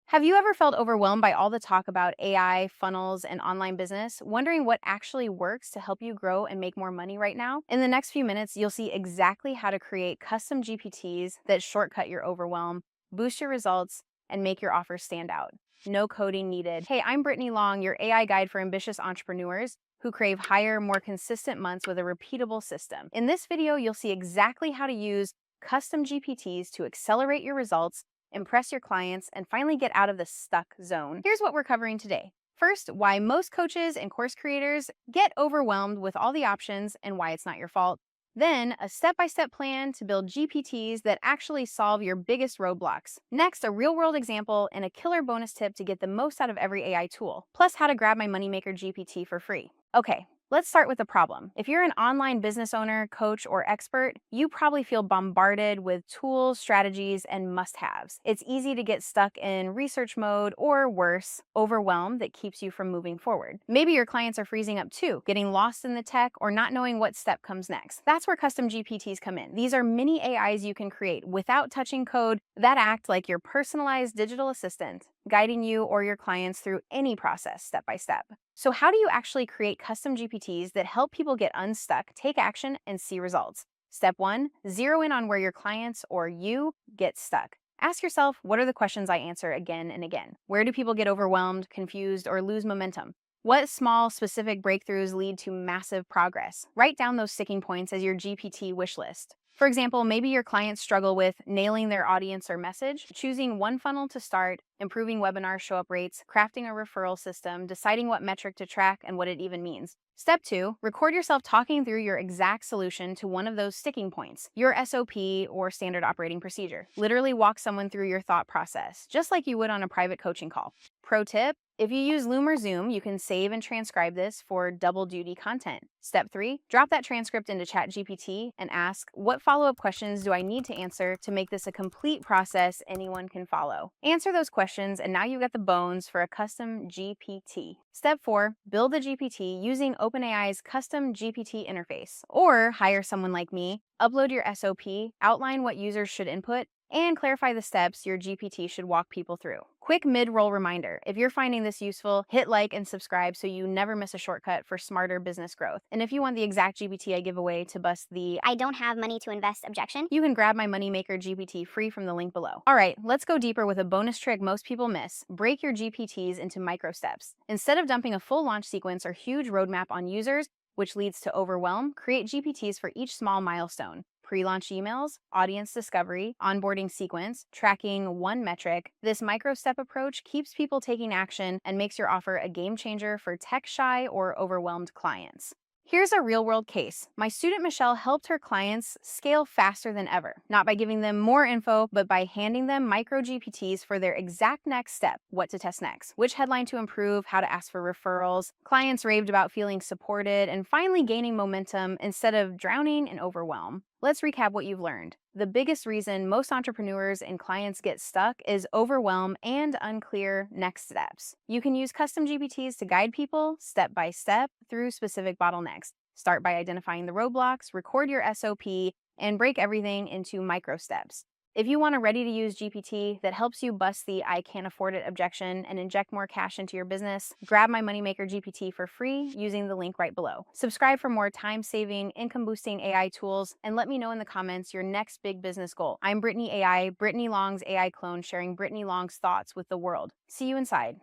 Have you ever felt overwhelmed by all the talk about AI, funnels, and online business, wondering what actually works to help you grow and make more money right now? In the next few minutes, you'll see exactly how to create custom GPTs that shortcut your overwhelm, boost your results, and make your offers stand out. No coding needed. Hey, I'm Brittany Long, your AI guide for ambitious entrepreneurs who crave higher, more consistent months with a repeatable system. In this video, you'll see exactly how to use custom GPTs to accelerate your results, impress your clients, and finally get out of the stuck zone. Here's what we're covering today. First, why most coaches and course creators get overwhelmed with all the options and why it's not your fault. Then, a step-by-step plan to build GPTs that actually solve your biggest roadblocks. Next, a real-world example and a killer bonus tip to get the most out of every AI tool. Plus, how to grab my Moneymaker GPT for free. Okay, let's start with the problem. If you're an online business owner, coach, or expert, you probably feel bombarded with tools, strategies, and must-haves. It's easy to get stuck in research mode or worse, overwhelm that keeps you from moving forward. Maybe your clients are freezing up too, getting lost in the tech or not knowing what step comes next. That's where custom GPTs come in. These are mini AIs you can create without touching code that act like your personalized digital assistant, guiding you or your clients through any process step by step. So how do you actually create custom GPTs that help people get unstuck, take action, and see results? Step 1, zero in on where your clients or you get stuck. Ask yourself, what are the questions I answer again and again? Where do people get overwhelmed, confused, or lose momentum? What small, specific breakthroughs lead to massive progress? Write down those sticking points as your GPT wish list. For example, maybe your clients struggle with nailing their audience or message, choosing one funnel to start, improving webinar show-up rates, crafting a referral system, deciding what metric to track and what it even means. Step 2, record yourself talking through your exact solution to one of those sticking points, your SOP or standard operating procedure. Literally walk someone through your thought process, just like you would on a private coaching call. Pro tip, if you use Loom or Zoom, you can save and transcribe this for double duty content. Step 3, drop that transcript into ChatGPT and ask, what follow-up questions do I need to answer to make this a complete process anyone can follow? Answer those questions and now you've got the bones for a custom GPT. Step 4, build the GPT using OpenAI's custom GPT interface. Or hire someone like me, upload your SOP, outline what users should input, and clarify the steps your GPT should walk people through. Quick mid-roll reminder, if you're finding this useful, hit like and subscribe so you never miss a shortcut for smarter business growth. And if you want the exact GPT I give away to bust the I don't have money to invest objection. you can grab my Moneymaker GPT free from the link below. All right, let's go deeper with a bonus trick most people miss. Break your GPTs into micro steps. Instead of dumping a full launch sequence or huge roadmap on users, which leads to overwhelm, create GPTs for each small milestone. Pre-launch emails, audience discovery, onboarding sequence, tracking one metric. This micro-step approach keeps people taking action and makes your offer a game changer for tech-shy or overwhelmed clients. Here's a real-world case. My student Michelle helped her clients scale faster than ever, not by giving them more info, but by handing them micro GPTs for their exact next step, what to test next, which headline to improve, how to ask for referrals. Clients raved about feeling supported and finally gaining momentum instead of drowning in overwhelm. Let's recap what you've learned. The biggest reason most entrepreneurs and clients get stuck is overwhelm and unclear next steps. You can use custom GPTs to guide people step by step through specific bottlenecks. Start by identifying the roadblocks, record your SOP, and break everything into micro steps. If you want a ready-to-use GPT that helps you bust the I can't afford it objection and inject more cash into your business, grab my Moneymaker GPT for free using the link right below. Subscribe for more time-saving, income-boosting AI tools, and let me know in the comments your next big business goal. I'm Brittany AI, Brittany Long's AI clone, sharing Brittany Long's thoughts with the world. See you inside.